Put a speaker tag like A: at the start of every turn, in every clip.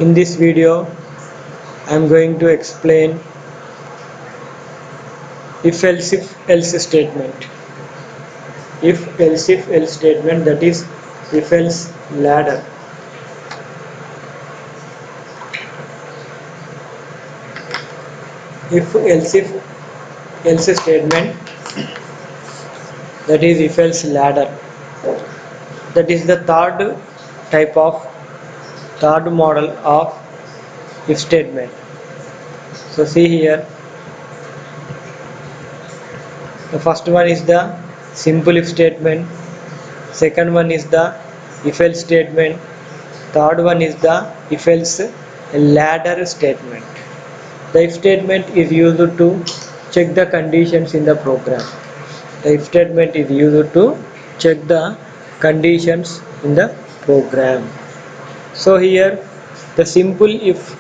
A: In this video, I am going to explain if else statement. If else statement, that is if else ladder. If else statement, that is if else ladder. That is the third model of if statement. So see here, the first one is the simple if statement, second one is the if else statement, third one is the if else ladder statement. The if statement is used to check the conditions in the program. The if statement is used to check the conditions in the program. So here the simple if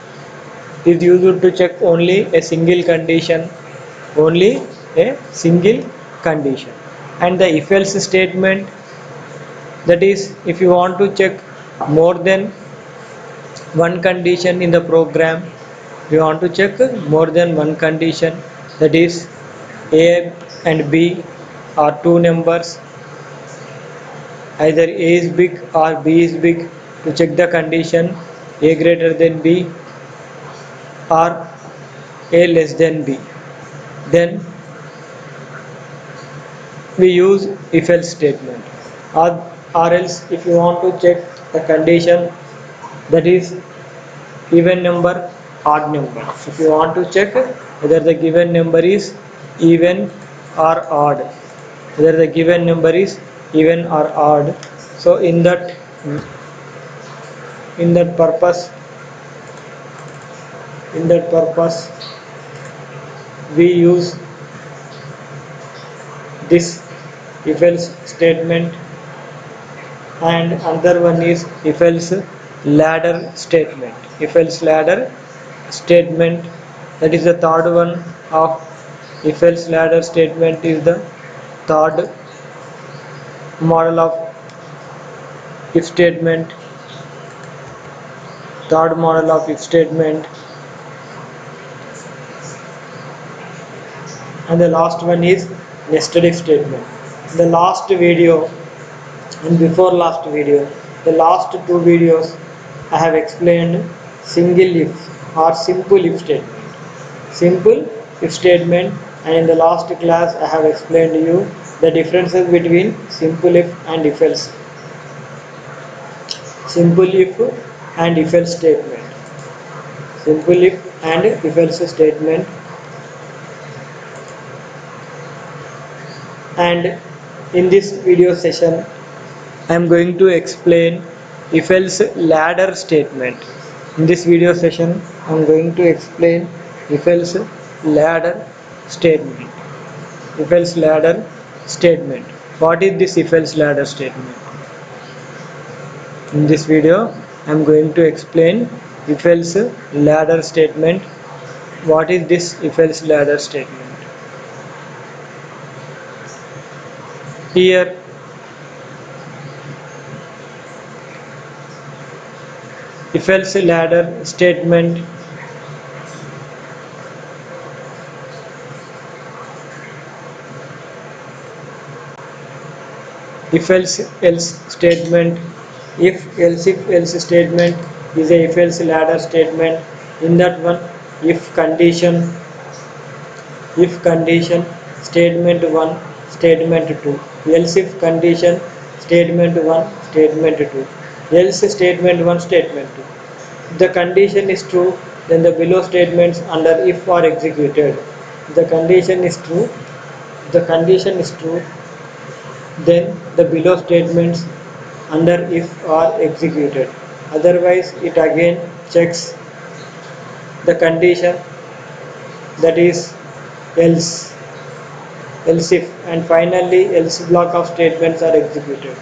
A: is used to check only a single condition, and the if else statement, that is if you want to check more than one condition in the program, you want to check more than one condition, that is a and b are two numbers, either a is big or b is big, to check the condition a greater than b or a less than b, then we use if else statement. Or else if you want to check the condition, that is even number, odd number, if you want to check whether the given number is even or odd, whether the given number is even or odd, so in that purpose we use this if else statement. And another one is if else ladder statement. If else ladder statement, that is the third one of if else ladder statement, is the third model of if statement. And the last one is nested if statement. The last video and before last video, the last two videos, I have explained single if or simple if statement, and in the last class I have explained to you the differences between simple if and if else statement. Simple if and if else statement. And in this video session I am going to explain if else ladder statement. In this video session I am going to explain if else ladder statement. What is this if else ladder statement? In this video I am going to explain if else ladder statement. What is this if else ladder statement? Here if else ladder statement, if else statement is a if else ladder statement. In that one, if condition statement 1 statement 2, else if condition statement 1 statement 2, else statement 1 statement 2. If the condition is true, then the below statements under if are executed. If the condition is true, then the below statements under if are executed. Otherwise it again checks the condition, that is else if, and finally else block of statements are executed.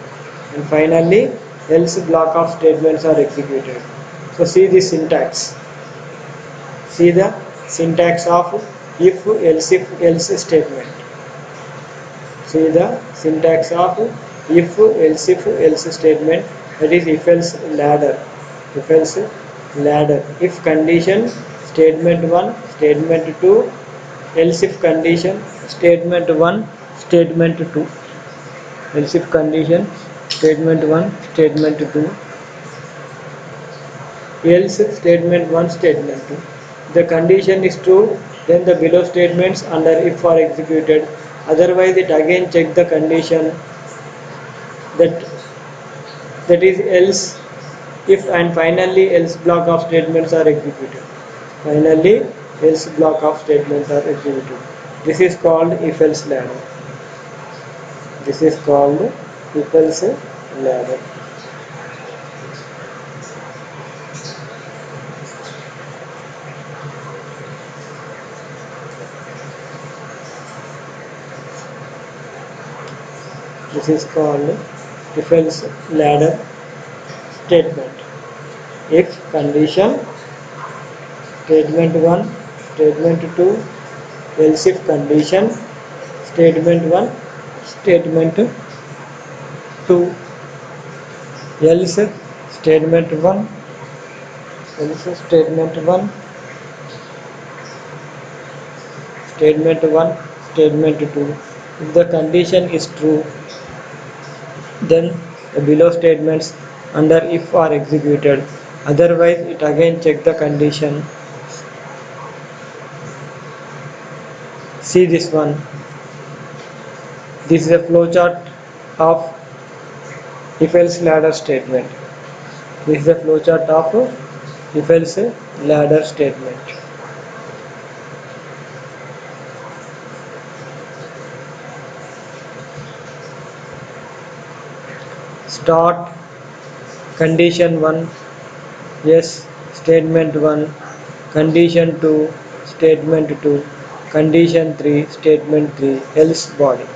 A: So see the syntax. Of if else statement. See the syntax of if else statement, that is if else ladder. ladder. If condition, statement 1, statement 2, else if condition, statement 1, statement 2, else if condition, statement 1, statement 2, else statement 1, statement 2. The condition is true, then the below statements under if are executed, otherwise it again check the condition, that is else, if, and finally else block of statements are executed. Finally else block of statements are executed. This is called if else ladder. This is called if else ladder. This is called if else ladder statement. If condition, statement 1, statement 2, else if condition, statement 1, statement 2, else statement 1, else statement 1, statement 1, statement 2. If the condition is true, then the below statements under if are executed, otherwise it again check the condition. See this one. This is a flowchart of if else ladder statement. This is a flowchart of if else ladder statement. Start condition 1, yes, statement 1, condition 2, statement 2, condition 3, statement 3, else body.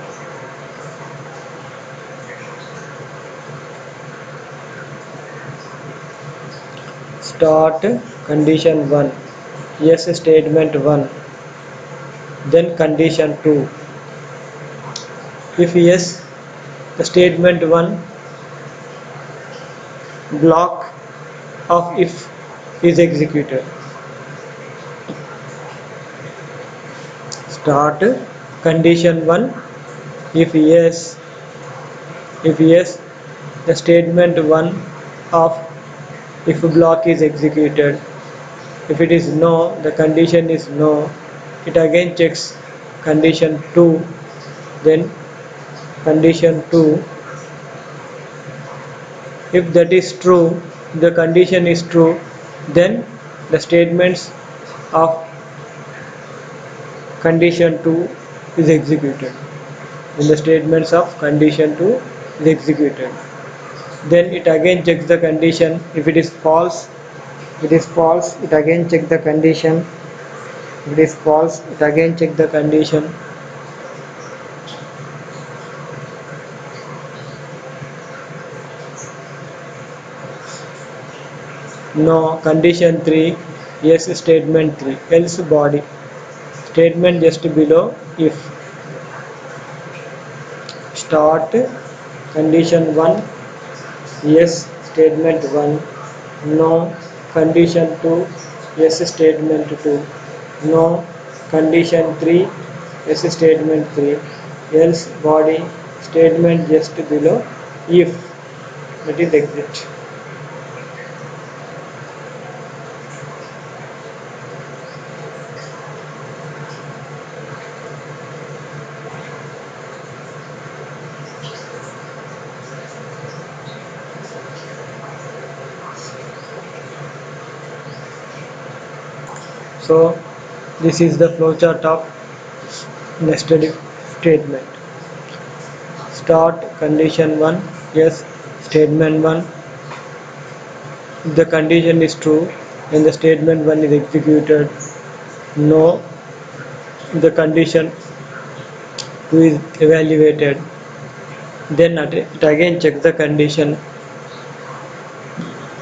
A: Start condition 1, yes, statement 1, then condition 2. If yes, the statement 1 block of if is executed. Start condition 1, if yes, the statement 1 of if block is executed. If it is no, the condition is no, it again checks condition 2, then condition 2. If that is true, the condition is true, then the statements of condition 2 is executed. Then the statements of condition 2 is executed. Then it again checks the condition. If it is false, it again check the condition. If it is false, it again check the condition. No, condition 3, yes, statement 3, else body. Statement just below if. Start condition 1, yes, statement 1, no, condition 2, yes, statement 2, no, condition 3, yes, statement 3, else body, statement just below if, that is exit. So this is the flowchart of nested if statement. Start condition 1, yes, statement 1. If the condition is true, then the statement 1 is executed. No, the condition 2 is evaluated. Then it again checks the condition.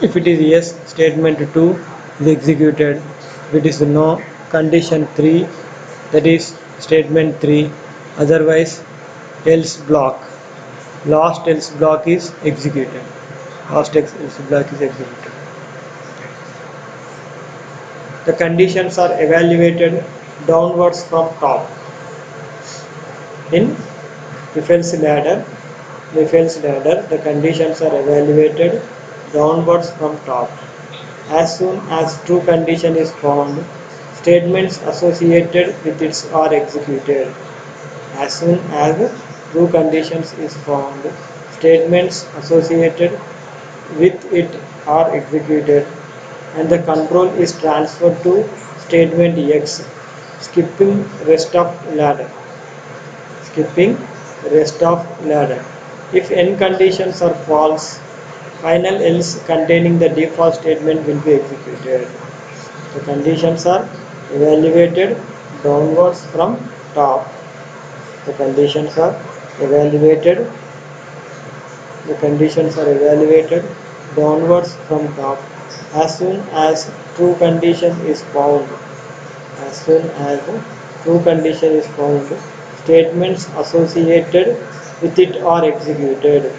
A: If it is yes, statement 2 is executed. If it is no, condition 3, that is statement 3, otherwise else block. Last else block is executed. Last else block is executed. The conditions are evaluated downwards from top. In if-else ladder, the conditions are evaluated downwards from top. As soon as true condition is found, statements associated with it are executed. As soon as true conditions is found, statements associated with it are executed, and the control is transferred to statement X, skipping rest of ladder. Skipping rest of ladder. If n conditions are false, final else containing the default statement will be executed. The conditions are evaluated downwards from top. The conditions are evaluated. The conditions are evaluated downwards from top. As soon as true condition is found, as soon as true condition is found, statements associated with it are executed.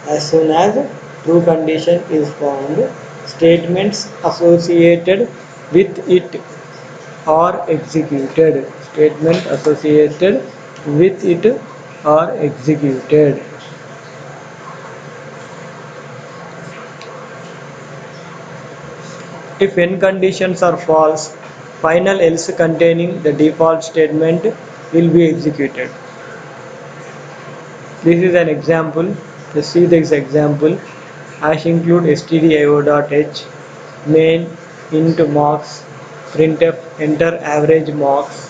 A: As soon as true condition is found, statements associated with it are executed. Statement associated with it are executed. If n conditions are false, final else containing the default statement will be executed. This is an example. Let's see this example. Hash include stdio.h, main int marks, printf enter average marks,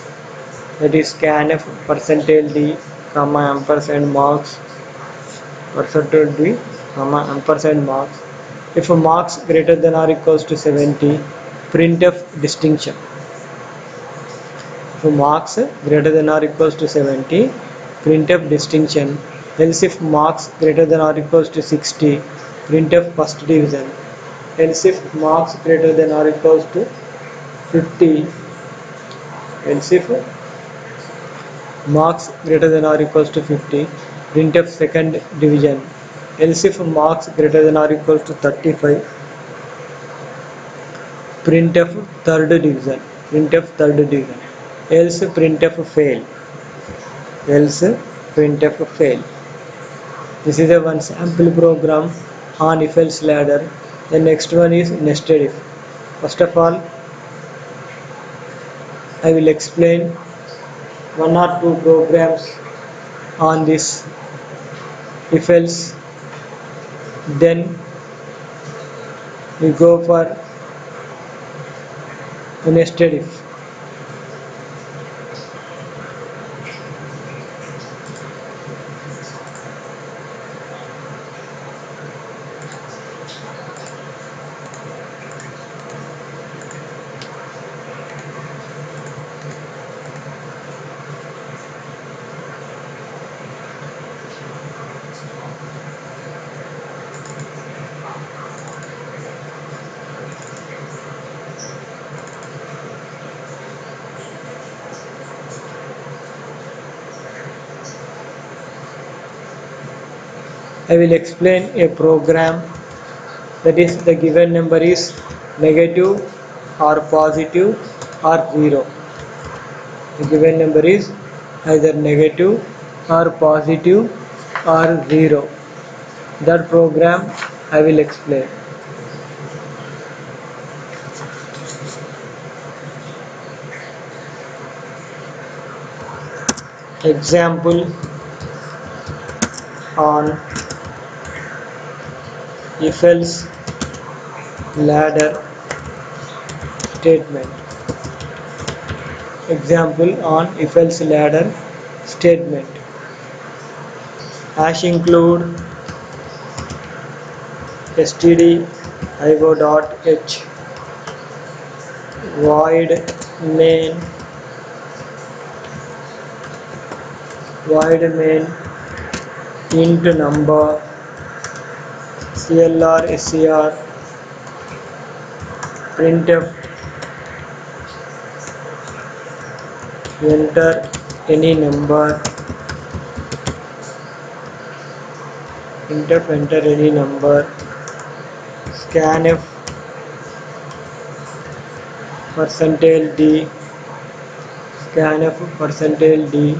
A: that is scanf %d, ampersand marks, %d, ampersand marks. If marks greater than or equals to 70, printf distinction. If marks greater than or equals to 70, printf distinction. Else if marks greater than or equals to 60, printf first division. Else if marks greater than or equals to 50, else if marks greater than or equals to 50, printf second division. Else if marks greater than or equals to 35, printf third division. Printf third division. Else printf fail. Else printf fail. This is a one sample program on if-else ladder. The next one is nested if. First of all, I will explain one or two programs on this if-else. Then we go for nested if. I will explain a program, that is the given number is negative or positive or 0. The given number is either negative or positive or 0. That program I will explain. Example on if-else ladder statement. Example on if-else ladder statement. Hash include stdio.h, void main int number, clr ser, printf enter any number, scanf percentile d, scanf percentile d,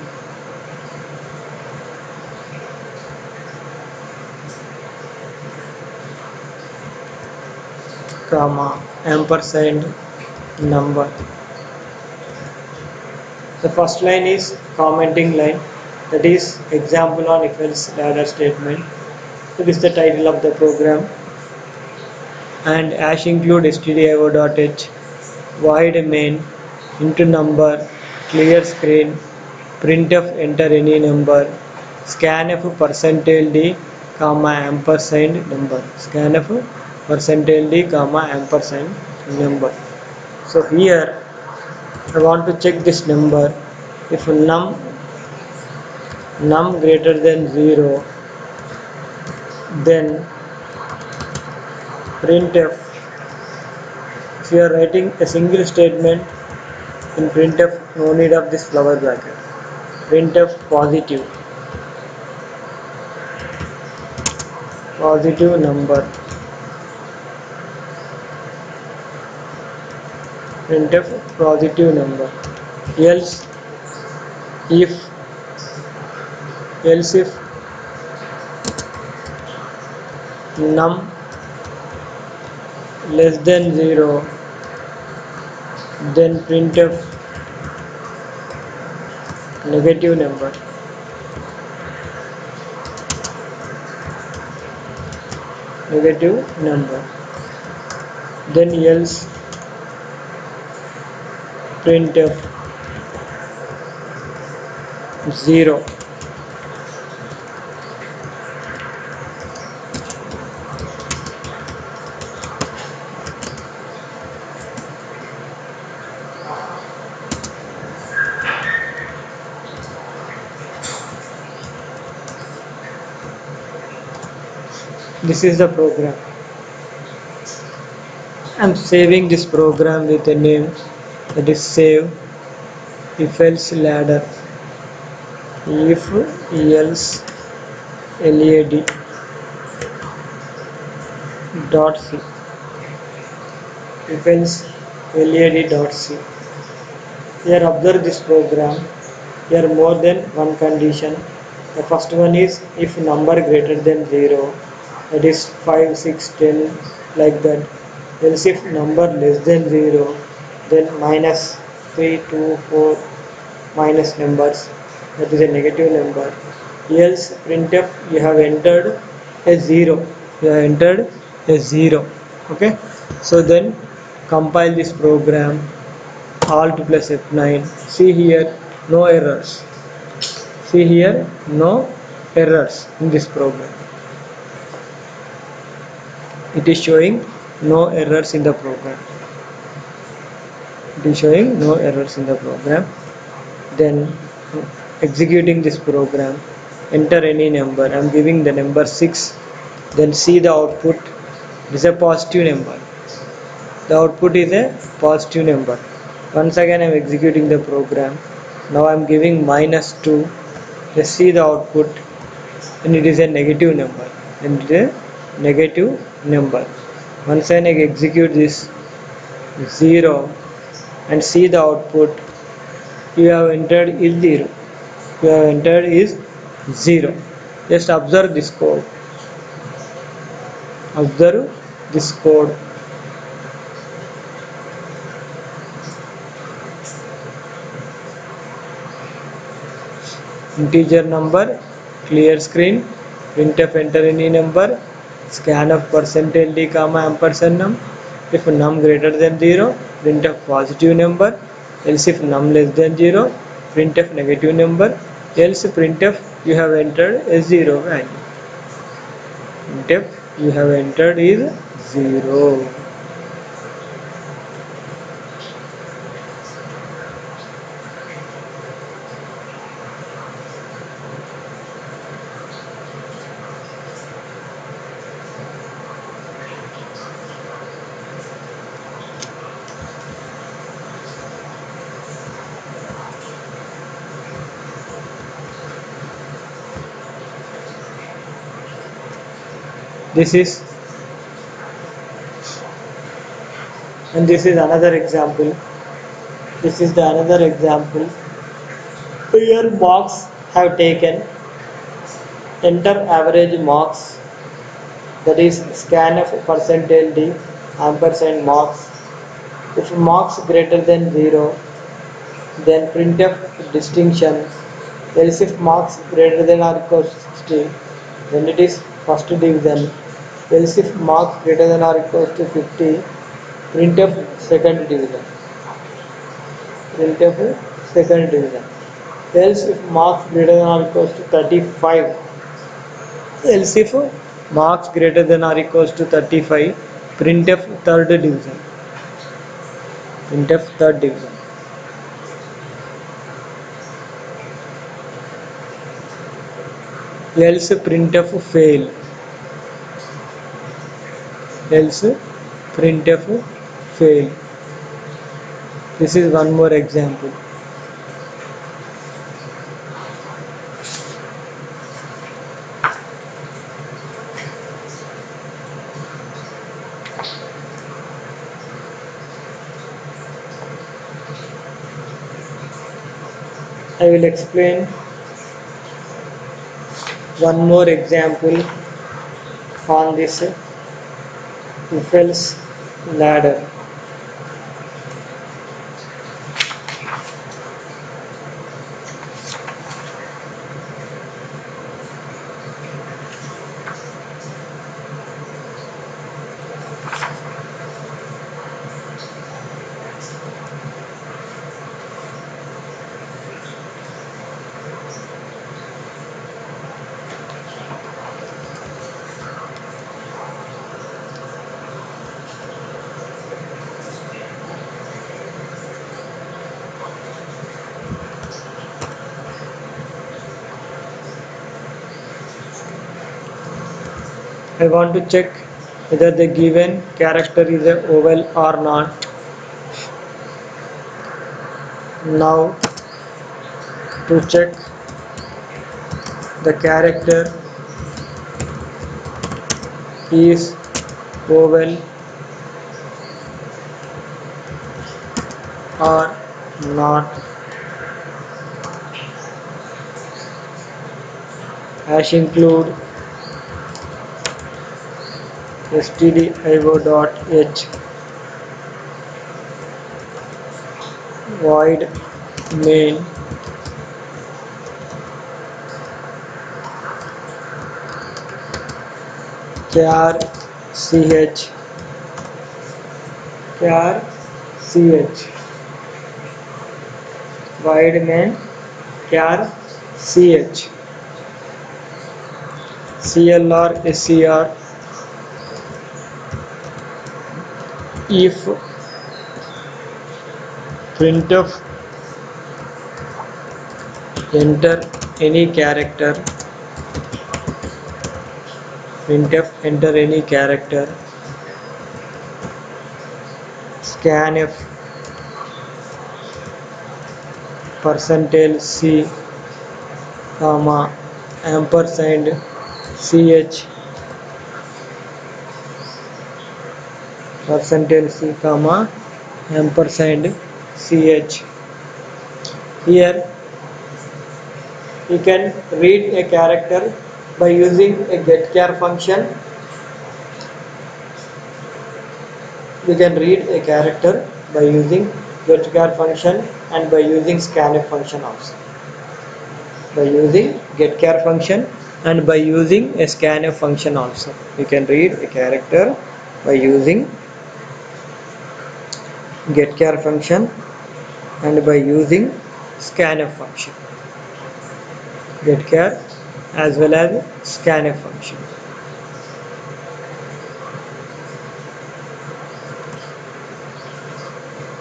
A: comma ampersand number. The first line is commenting line, that is example on if else ladder statement. So this is the title of the program. And hash include stdio.h, void main, into number, clear screen, printf enter any number, scanf percentile d, comma ampersand number, scanf percentile d, comma ampersand number. So here I want to check this number. If num greater than 0, then printf. If you are writing a single statement in printf, no need of this flower bracket. Printf positive number, printf positive number. else if else if num less than 0, then printf negative number, then else printf 0. This is the program. I'm saving this program with a name, that is save if else ladder, if else lad dot c, if else lad dot c. Here observe this program. Here more than one condition. The first one is if number greater than 0, that is 5, 6, 10, like that. Else if number less than 0, then minus 3, 2, 4 minus numbers, that is a negative number. Else printf you have entered a 0. You have entered a 0. Okay. So then compile this program. Alt plus F9. See here, no errors. See here, no errors in this program. It is showing no errors in the program. It is showing no errors in the program. Then executing this program, enter any number. I am giving the number 6. Then see the output. It is a positive number. The output is a positive number. Once again I am executing the program. Now I am giving minus 2. Just see the output, and it is a negative number. And it is a negative number. Once I execute this 0 and see the output, you have entered is 0. You have entered is 0. Just observe this code. Observe this code. Integer number, clear screen, printf enter any number, scanf percentile d, comma ampersand num. If num greater than 0, printf positive number. Else if num less than 0, printf negative number. Else printf you have entered a 0 value. Printf you have entered is 0. This is And this is another example. This is the another example. Here marks have taken enter average marks, that is scanf percentile d ampersand marks. If marks greater than 0, then printf distinction. Else if marks greater than or equal to 60, then it is first division. Else if marks greater than or equal to 50, printf second division. Printf second division. Else if marks greater than or equals to 35, else if marks greater than or equals to 35, printf third division. Printf third division. Else printf fail. Else printf fail. This is one more example. I will explain one more example on this if else ladder. I want to check whether the given character is a vowel or not. Now to check the character is vowel or not, hash include stdio.h void main char ch char ch void main char ch clr scr if printf enter any character, printf enter any character, scanf percentile c comma ampersand ch percentile c comma ampersand ch. Here you can read a character by using a getchar function. You can read a character by using getchar function and by using scanf function also. By using getchar function and by using a scanf function also, you can read a character by using getchar function and by using scanf function. Getchar as well as scanf function.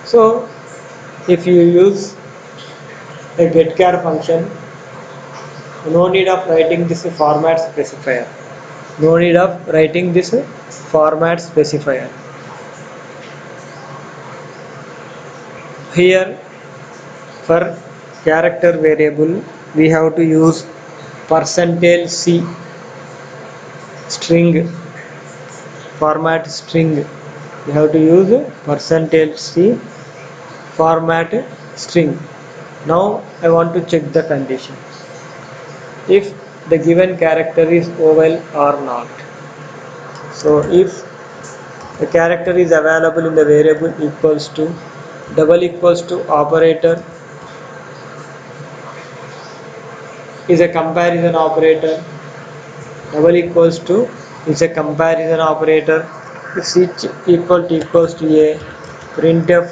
A: So if you use a getchar function, no need of writing this format specifier. No need of writing this format specifier. Here for character variable we have to use percentile c string, format string, You have to use percentage %c format string. Now I want to check the condition. If the given character is oval or not. So if the character is available in the variable equals to double equals to operator is a comparison operator, double equals to is a comparison operator, if each equals to a printf,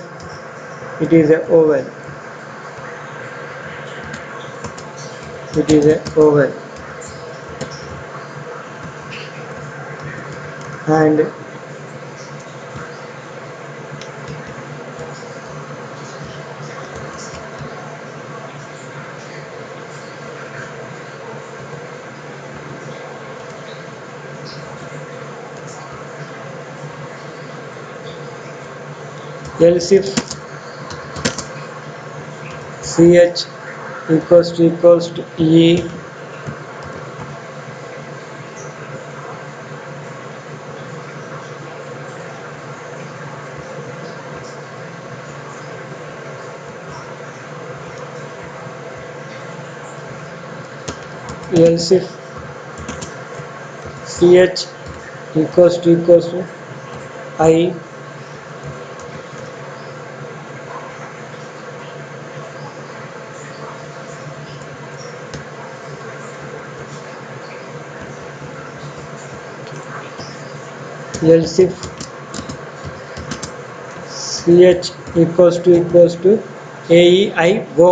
A: it is a oval, it is a oval, and else if ch equals to e, else if ch equals to I, else if ch equals to aei go,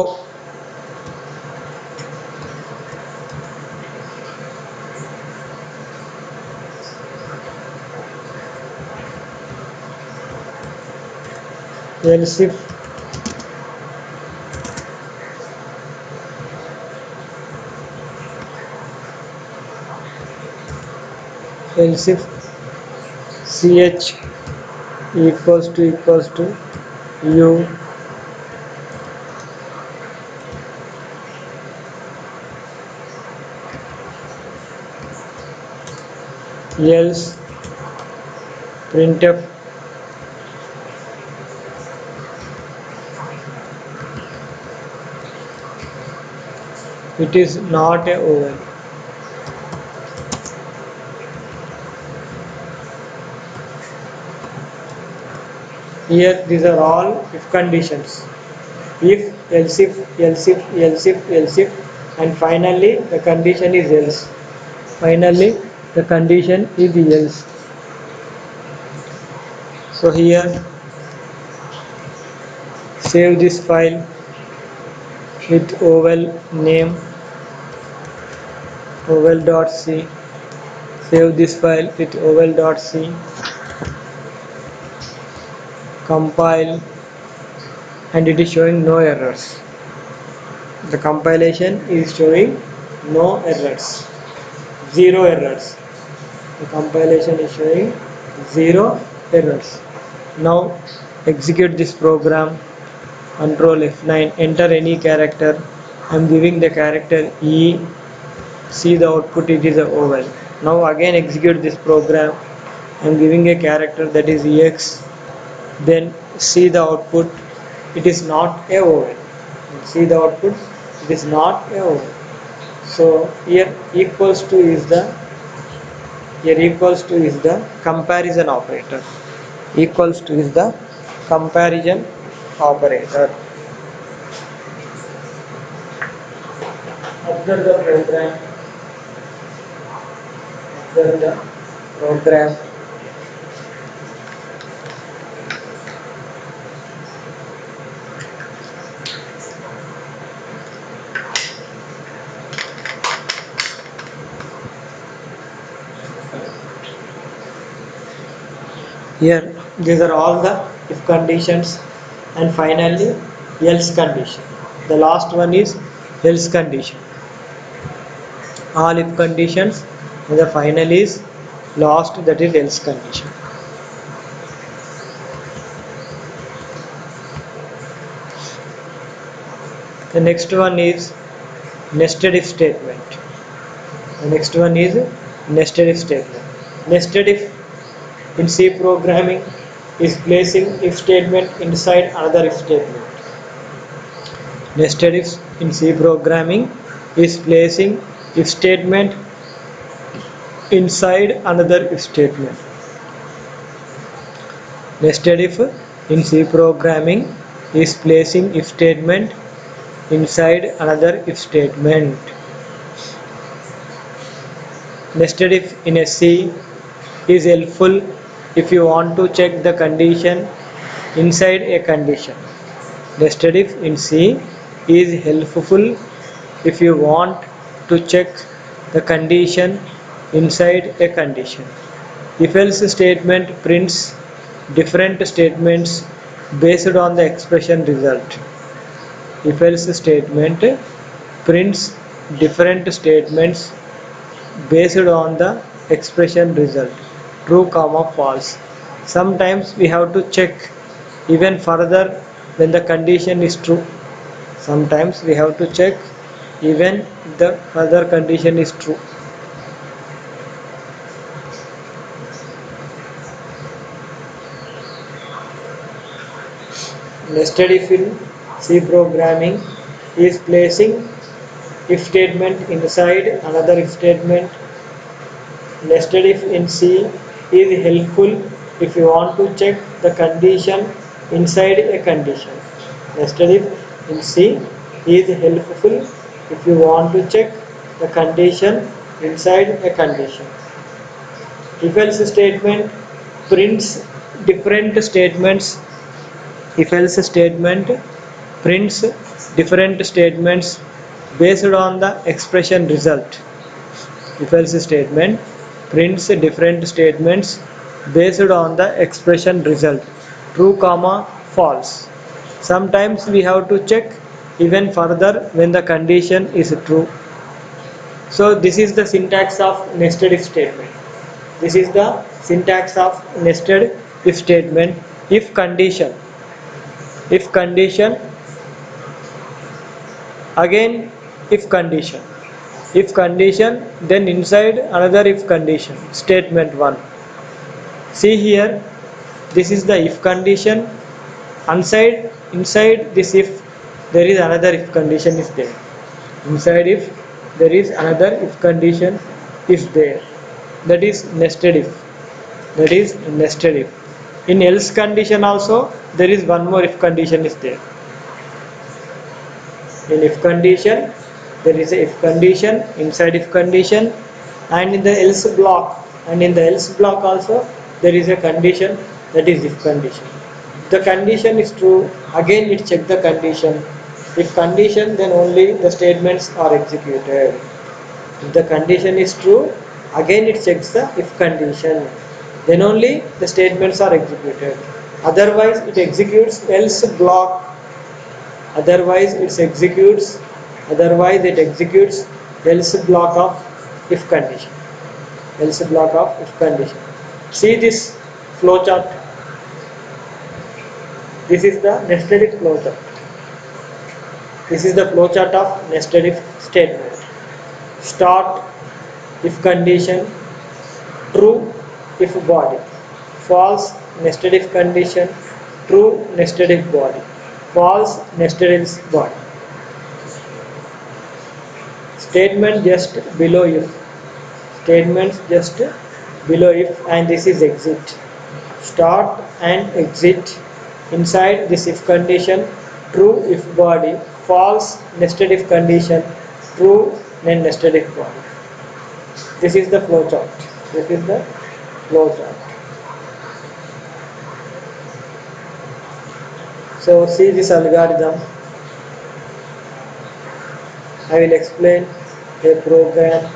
A: else if else if ch equals to u, else printf it is not a oval. Here these are all if conditions. If, else if, else if, else if, else if, and finally the condition is else. Finally the condition is else. So here save this file with oval name, oval.c, save this file with oval.c, compile, and it is showing no errors. The compilation is showing no errors, zero errors. The compilation is showing zero errors. Now execute this program, control F9, enter any character. I am giving the character E, see the output, it is a oval. Now again execute this program, I am giving a character that is EX, then see the output, it is not a oval. See the output, it is not a oval. So here equals to is the comparison operator. Equals to is the comparison operator. Observe the program. Observe the program. Here these are all the if conditions, and finally else condition. The last one is else condition. All if conditions, and the final is last, that is else condition. The next one is nested if statement. The next one is nested if statement. Nested if in C programming, is placing if statement inside another if statement. Nested if in C programming is placing if statement inside another if statement. Nested if in C programming is placing if statement inside another if statement. Nested if in a C is helpful if you want to check the condition inside a condition. Nested if in C is helpful if you want to check the condition inside a condition. If-else statement prints different statements based on the expression result. If-else statement prints different statements based on the expression result, true comma false. Sometimes we have to check even further when the condition is true. Sometimes we have to check even the further condition is true. Nested if in C programming is placing if statement inside another if statement. Nested if in C is helpful if you want to check the condition inside a condition. Nested if in C is helpful if you want to check the condition inside a condition. If-else statement prints different statements. If-else statement prints different statements based on the expression result. If-else statement prints different statements based on the expression result, true comma false. Sometimes we have to check even further when the condition is true. So this is the syntax of nested if statement. This is the syntax of nested if statement. If condition, again if condition, then inside another if condition, statement 1. See here, this is the if condition. Inside this if there is another if condition is there. Inside if there is another if condition is there. That is nested if. In else condition also there is one more if condition is there. In if condition there is a if condition inside if condition, and in the else block also there is a condition, that is if condition. If the condition is true, again it check the condition. If condition, then only the statements are executed. If the condition is true, again it checks the if condition, then only the statements are executed. Otherwise it executes else block. Otherwise it executes else block of if condition. See this flowchart. This is the nested if flowchart. This is the flowchart of nested if statement. Start if condition, true if body, false nested if condition, true nested if body, false nested if body. Statement just below if, and this is exit. Start and exit inside this if condition, true if body, false nested if condition, true then nested if body. This is the flowchart. So see this algorithm. I will explain a program.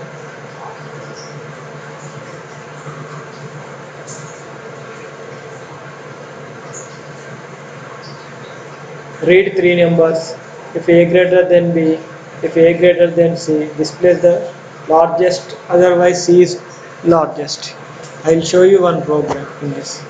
A: Read three numbers. If A greater than B, if A greater than C, displays the largest, otherwise C is largest. I will show you one program in this.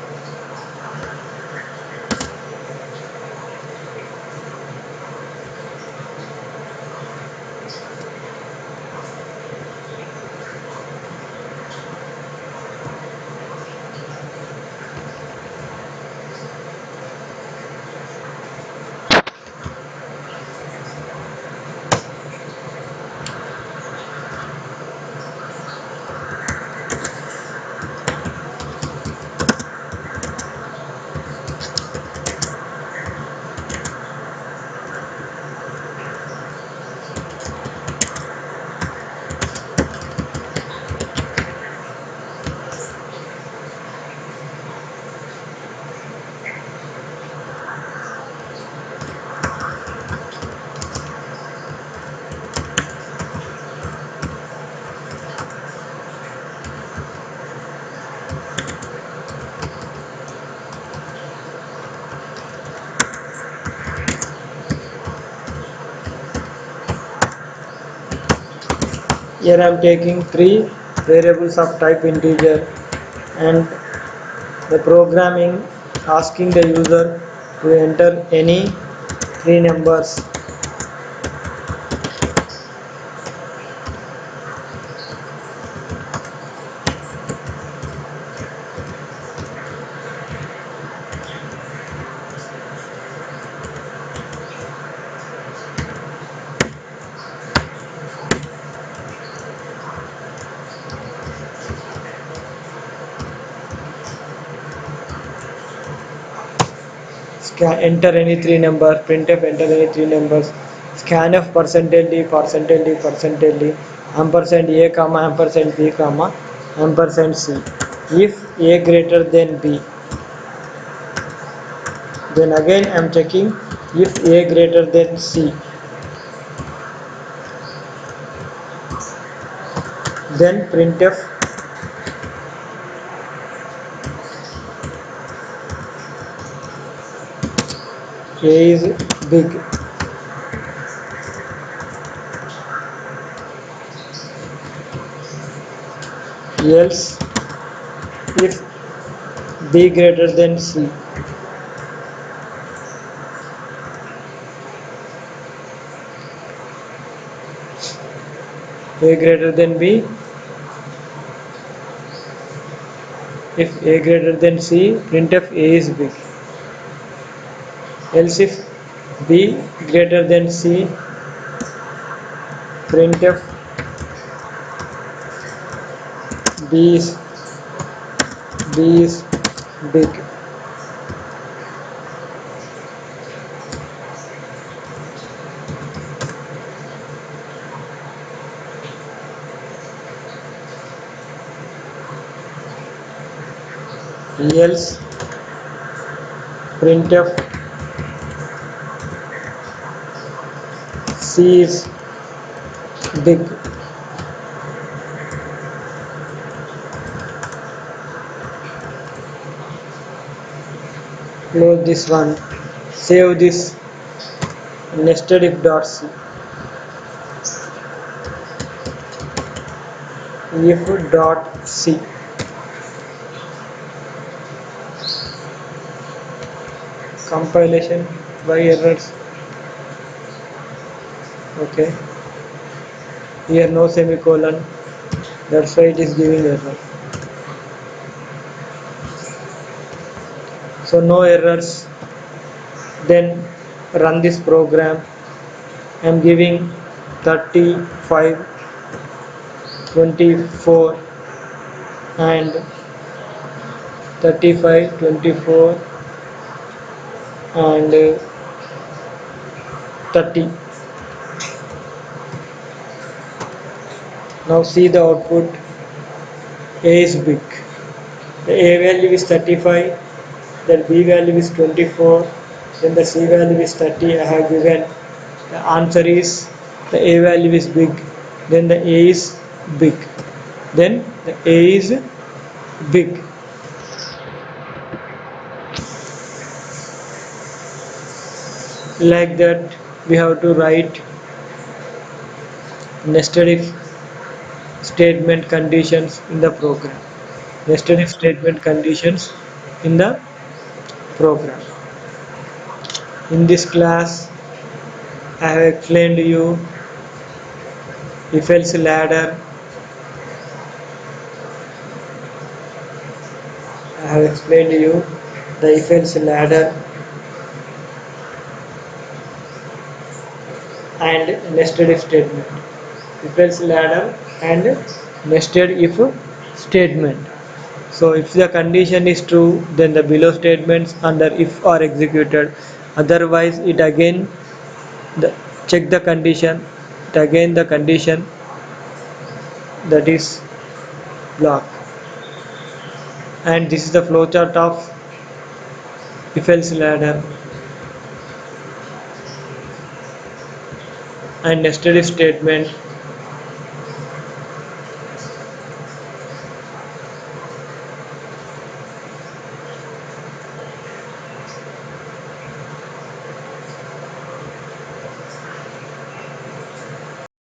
A: Here I am taking three variables of type integer, and the programming asking the user to enter any three numbers. Enter any three numbers, printf enter any three numbers, scanf percentage d percentage d percentage d ampersand a comma ampersand b comma ampersand c. If a greater than b, then again I am checking if a greater than c, then printf a is big. Else if b greater than c, a greater than b, if a greater than c, printf a is big. Else if b greater than c, printf b is big. Else printf c is big. Close this one, save this nested if dot c. If dot c, compilation by errors. Okay, here no semicolon, that's why it is giving error. So no errors, then run this program. I am giving 35, 24 and 35, 24 and 30. Now see the output. A is big. The A value is 35, then B value is 24, then the C value is 30. I have given the answer is the A value is big, then the A is big, then the A is big. Like that we have to write nested if statement conditions in the program. Nested if statement conditions in the program. In this class I have explained to you if else ladder. I have explained to you the if else ladder and nested if statement. If else ladder and nested if statement. So if the condition is true, then the below statements under if are executed. Otherwise it again check the condition, it again the condition that is block. And this is the flowchart of if else ladder and nested if statement.